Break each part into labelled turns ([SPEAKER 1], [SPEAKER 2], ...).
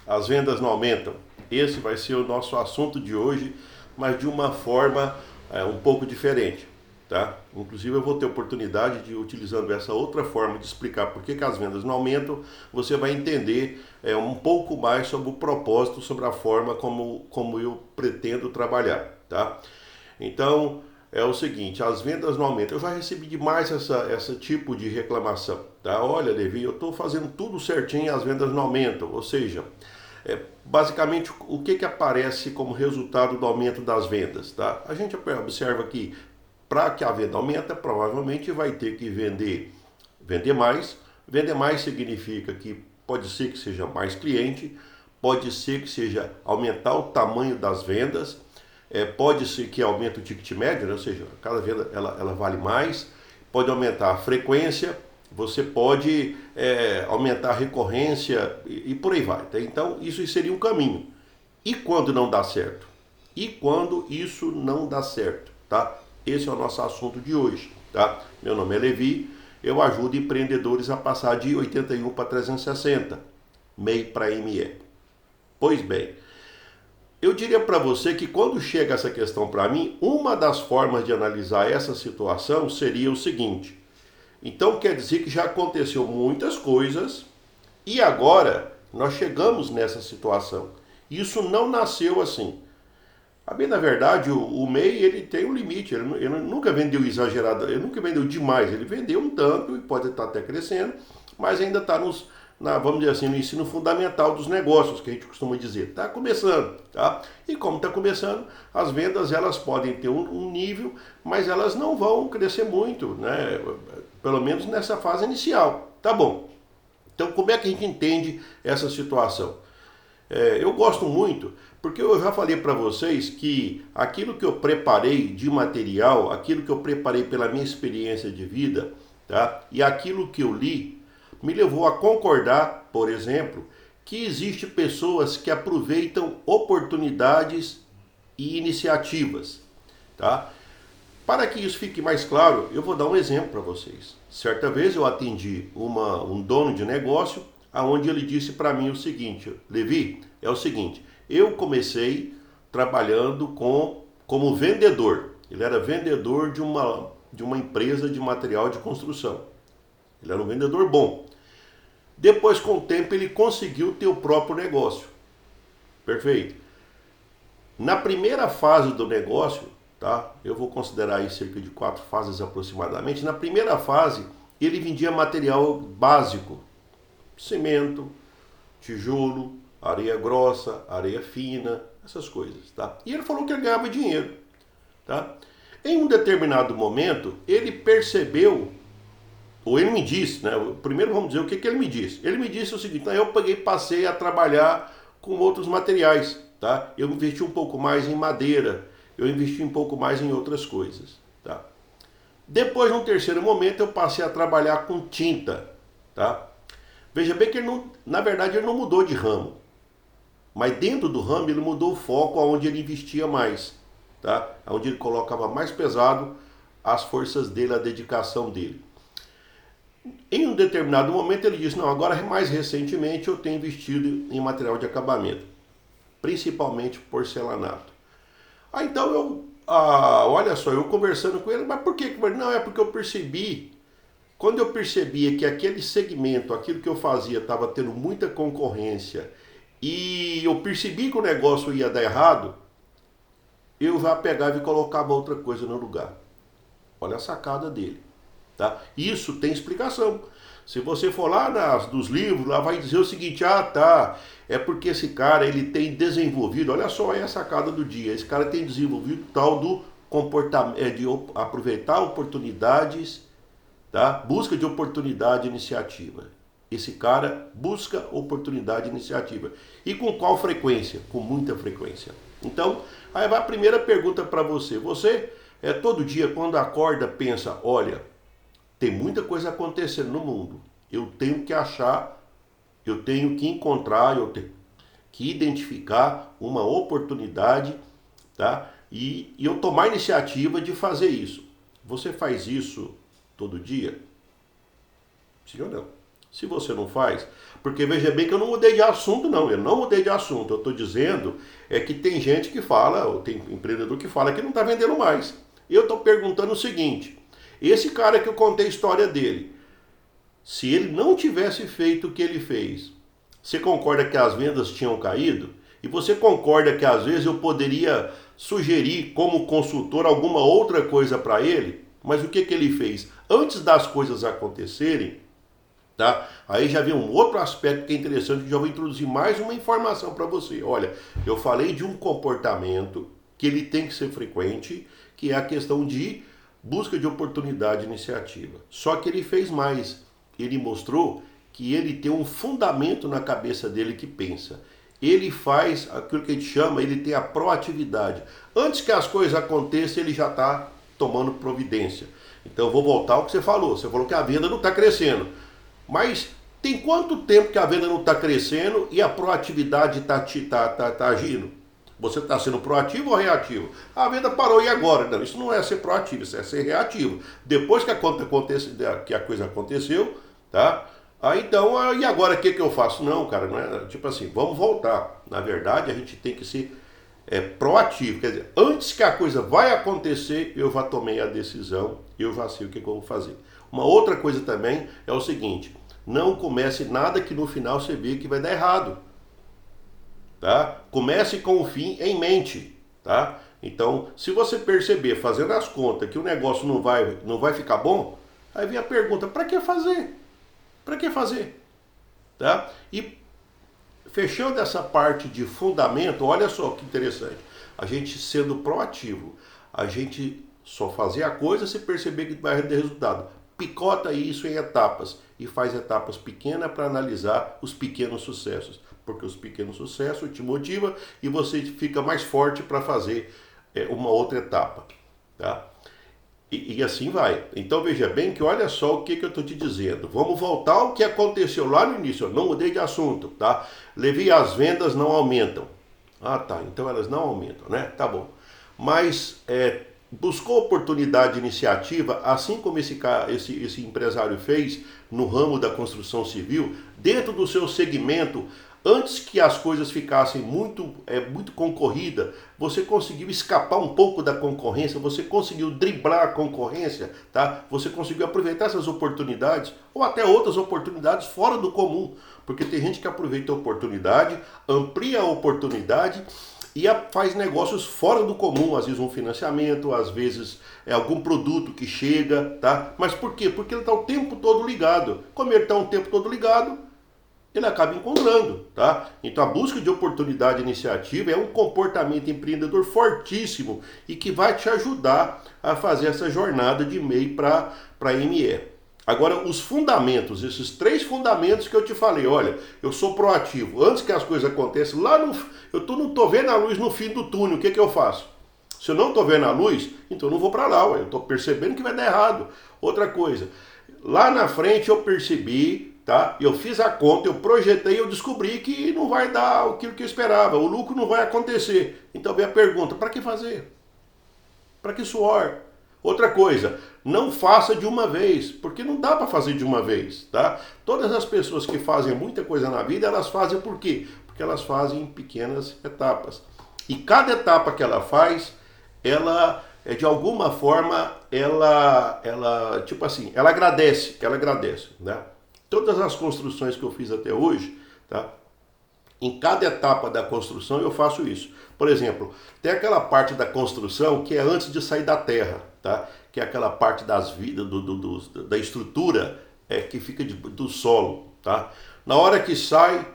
[SPEAKER 1] As vendas não aumentam. Esse vai ser o nosso assunto de hoje, mas de uma forma um pouco diferente, tá? Inclusive eu vou ter oportunidade de, utilizando essa outra forma de explicar por que as vendas não aumentam, você vai entender um pouco mais sobre o propósito, sobre a forma como eu pretendo trabalhar, tá? Então, é o seguinte, as vendas não aumentam. Eu já recebi demais essa tipo de reclamação, tá? Olha, Levi, eu estou fazendo tudo certinho e as vendas não aumentam. Ou seja, basicamente o que aparece como resultado do aumento das vendas, tá? A gente observa que para que a venda aumente, provavelmente vai ter que vender mais. Vender mais significa que pode ser que seja mais cliente, pode ser que seja aumentar o tamanho das vendas, pode ser que aumente o ticket médio, né? Ou seja, cada venda ela vale mais, pode aumentar a frequência, você pode aumentar a recorrência e por aí vai. Tá? Então isso seria um caminho. E quando não dá certo? E quando isso não dá certo? Tá? Esse é o nosso assunto de hoje. Tá? Meu nome é Levi, eu ajudo empreendedores a passar de 81 para 360, MEI para ME. Pois bem, eu diria para você que quando chega essa questão para mim, uma das formas de analisar essa situação seria o seguinte. Então quer dizer que já aconteceu muitas coisas e agora nós chegamos nessa situação. Isso não nasceu assim. A bem na verdade, o MEI ele tem um limite, ele nunca vendeu exagerado, ele nunca vendeu demais, ele vendeu um tanto e pode estar até crescendo, mas ainda está vamos dizer assim, no ensino fundamental dos negócios, que a gente costuma dizer. Está começando, tá? E como está começando, as vendas elas podem ter um nível, mas elas não vão crescer muito, né? Pelo menos nessa fase inicial. Tá bom. Então como é que a gente entende essa situação? Eu gosto muito, porque eu já falei para vocês que aquilo que eu preparei de material, aquilo que eu preparei pela minha experiência de vida, tá? E aquilo que eu li, me levou a concordar, por exemplo, que existem pessoas que aproveitam oportunidades e iniciativas, tá? Para que isso fique mais claro, eu vou dar um exemplo para vocês. Certa vez eu atendi um dono de negócio, aonde ele disse para mim o seguinte: Levi, é o seguinte, eu comecei trabalhando como vendedor. Ele era vendedor de uma empresa de material de construção. Ele era um vendedor bom. Depois, com o tempo, ele conseguiu ter o próprio negócio. Perfeito. Na primeira fase do negócio, tá? Eu vou considerar aí cerca de 4 fases aproximadamente. Na primeira fase, ele vendia material básico: cimento, tijolo, areia grossa, areia fina, essas coisas, tá? E ele falou que ele ganhava dinheiro, tá? Em um determinado momento, ele percebeu, ou ele me disse, né? Primeiro vamos dizer o que ele me disse. Ele me disse o seguinte: então eu passei a trabalhar com outros materiais, tá? Eu investi um pouco mais em madeira, eu investi um pouco mais em outras coisas, tá? Depois, num terceiro momento, eu passei a trabalhar com tinta, tá? Veja bem que ele não, na verdade ele não mudou de ramo, mas dentro do ramo ele mudou o foco aonde ele investia mais, tá? Onde ele colocava mais pesado as forças dele, a dedicação dele. Em um determinado momento ele disse: não, agora mais recentemente eu tenho investido em material de acabamento, principalmente porcelanato. Então olha só, eu conversando com ele, mas por que? Não, é porque eu percebi, quando eu percebia que aquele segmento, aquilo que eu fazia estava tendo muita concorrência e eu percebi que o negócio ia dar errado, eu já pegava e colocava outra coisa no lugar. Olha a sacada dele. Tá? Isso tem explicação. Se você for lá dos livros, lá vai dizer o seguinte: ah, tá, é porque esse cara ele tem desenvolvido, olha só aí a sacada do dia, esse cara tem desenvolvido tal do comportamento, de aproveitar oportunidades, tá? Busca de oportunidade e iniciativa. Esse cara busca oportunidade e iniciativa. E com qual frequência? Com muita frequência. Então, aí vai a primeira pergunta para você. Você todo dia quando acorda pensa: olha, tem muita coisa acontecendo no mundo. Eu tenho que achar, eu tenho que encontrar, eu tenho que identificar uma oportunidade, tá? E eu tomar a iniciativa de fazer isso. Você faz isso todo dia? Sim ou não? Se você não faz, porque veja bem que eu não mudei de assunto não, eu não mudei de assunto, eu estou dizendo que tem gente que fala, ou tem empreendedor que fala que não está vendendo mais. Eu estou perguntando o seguinte, esse cara que eu contei a história dele, se ele não tivesse feito o que ele fez, você concorda que as vendas tinham caído? E você concorda que às vezes eu poderia sugerir como consultor alguma outra coisa para ele? Mas o que ele fez? Antes das coisas acontecerem, tá? Aí já vem um outro aspecto que é interessante, que já vou introduzir mais uma informação para você. Olha, eu falei de um comportamento que ele tem que ser frequente, que é a questão de busca de oportunidade e iniciativa. Só que ele fez mais. Ele mostrou que ele tem um fundamento na cabeça dele que pensa. Ele faz aquilo que a gente chama, ele tem a proatividade. Antes que as coisas aconteçam, ele já está tomando providência. Então eu vou voltar ao que você falou. Você falou que a venda não está crescendo. Mas tem quanto tempo que a venda não está crescendo e a proatividade tá agindo? Você está sendo proativo ou reativo? A venda parou e agora? Não, isso não é ser proativo, isso é ser reativo. Depois que a coisa aconteceu, tá? Aí então, e agora o que eu faço? Não, cara, não é tipo assim, vamos voltar. Na verdade, a gente tem que ser proativo. Quer dizer, antes que a coisa vai acontecer, eu já tomei a decisão, eu já sei o que eu vou fazer. Uma outra coisa também é o seguinte, não comece nada que no final você vê que vai dar errado. Tá? Comece com o fim em mente, tá? Então, se você perceber, fazendo as contas, que o negócio não vai ficar bom, aí vem a pergunta, para que fazer? Para que fazer? Tá? E fechando essa parte de fundamento, olha só que interessante, a gente sendo proativo, a gente só fazer a coisa se perceber que vai ter resultado. Picota isso em etapas e faz etapas pequenas para analisar os pequenos sucessos. Porque os pequenos sucessos te motivam e você fica mais forte para fazer uma outra etapa. Tá? E assim vai. Então veja bem que olha só o que eu estou te dizendo. Vamos voltar ao que aconteceu lá no início. Eu não mudei de assunto. Tá? Levi, as vendas não aumentam. Ah tá, então elas não aumentam, né? Tá bom. Mas buscou oportunidade de iniciativa, assim como esse empresário fez no ramo da construção civil, dentro do seu segmento. Antes que as coisas ficassem muito concorrida, você conseguiu escapar um pouco da concorrência, você conseguiu driblar a concorrência, tá? Você conseguiu aproveitar essas oportunidades ou até outras oportunidades fora do comum, porque tem gente que aproveita a oportunidade, amplia a oportunidade e faz negócios fora do comum, às vezes um financiamento, às vezes algum produto que chega, tá? Mas por quê? Porque ele está o tempo todo ligado. Como ele está o tempo todo ligado, ele acaba encontrando, tá? Então a busca de oportunidade e iniciativa é um comportamento empreendedor fortíssimo e que vai te ajudar a fazer essa jornada de MEI para ME. Agora, os fundamentos, esses 3 fundamentos que eu te falei, olha, eu sou proativo, antes que as coisas aconteçam, eu não estou vendo a luz no fim do túnel, o que eu faço? Se eu não estou vendo a luz, então eu não vou para lá, eu estou percebendo que vai dar errado. Outra coisa, lá na frente eu percebi, tá? Eu fiz a conta, eu projetei, eu descobri que não vai dar aquilo que eu esperava, o lucro não vai acontecer. Então vem a pergunta, para que fazer? Para que suor? Outra coisa, não faça de uma vez, porque não dá para fazer de uma vez, tá? Todas as pessoas que fazem muita coisa na vida, elas fazem por quê? Porque elas fazem em pequenas etapas. E cada etapa que ela faz, ela de alguma forma, ela tipo assim, ela agradece, né? Todas as construções que eu fiz até hoje, tá? Em cada etapa da construção eu faço isso. Por exemplo, tem aquela parte da construção que é antes de sair da terra, tá? Que é aquela parte das vidas, da estrutura que fica do solo, tá? Na hora que sai,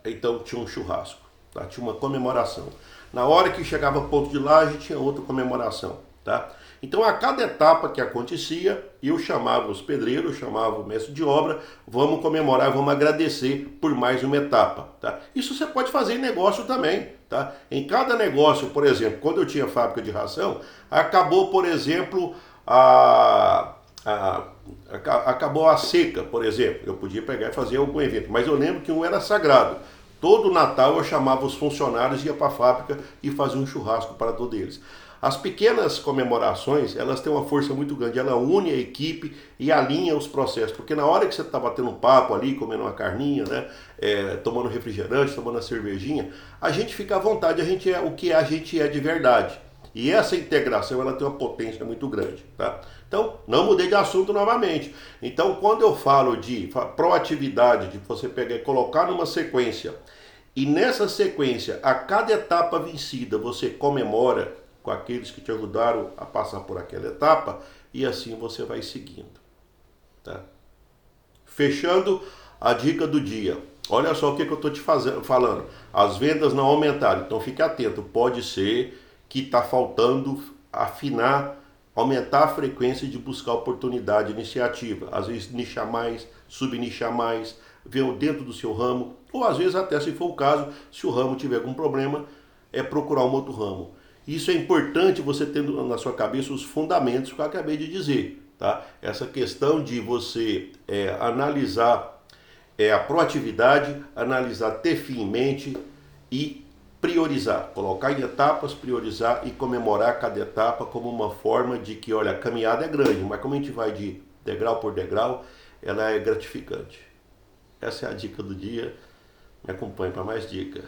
[SPEAKER 1] então tinha um churrasco, tá? Tinha uma comemoração. Na hora que chegava ao ponto de laje, tinha outra comemoração, tá? Então, a cada etapa que acontecia, eu chamava os pedreiros, eu chamava o mestre de obra, vamos comemorar, vamos agradecer por mais uma etapa, tá? Isso você pode fazer em negócio também, tá? Em cada negócio, por exemplo, quando eu tinha fábrica de ração, acabou, por exemplo, acabou a seca, por exemplo. Eu podia pegar e fazer algum evento, mas eu lembro que um era sagrado. Todo Natal eu chamava os funcionários, ia para a fábrica e fazia um churrasco para todos eles. As pequenas comemorações, elas têm uma força muito grande, ela une a equipe e alinha os processos, porque na hora que você está batendo um papo ali, comendo uma carninha, né, tomando refrigerante, tomando uma cervejinha, a gente fica à vontade, a gente é o que a gente é de verdade. E essa integração, ela tem uma potência muito grande, tá? Então, não mudei de assunto novamente. Então, quando eu falo de proatividade, de você pegar e colocar numa sequência, e nessa sequência, a cada etapa vencida, você comemora com aqueles que te ajudaram a passar por aquela etapa, e assim você vai seguindo, tá? Fechando a dica do dia. Olha só o que eu estou te falando. As vendas não aumentaram, então fique atento. Pode ser que está faltando afinar, aumentar a frequência de buscar oportunidade, iniciativa. Às vezes nichar mais, subnichar mais, ver dentro do seu ramo, ou às vezes até, se for o caso, se o ramo tiver algum problema, procurar um outro ramo. Isso é importante você tendo na sua cabeça os fundamentos que eu acabei de dizer, tá? Essa questão de você analisar a proatividade, analisar, ter fim em mente e priorizar, colocar em etapas, priorizar e comemorar cada etapa como uma forma de que, olha, a caminhada é grande, mas como a gente vai de degrau por degrau, ela é gratificante. Essa é a dica do dia. Me acompanhe para mais dicas.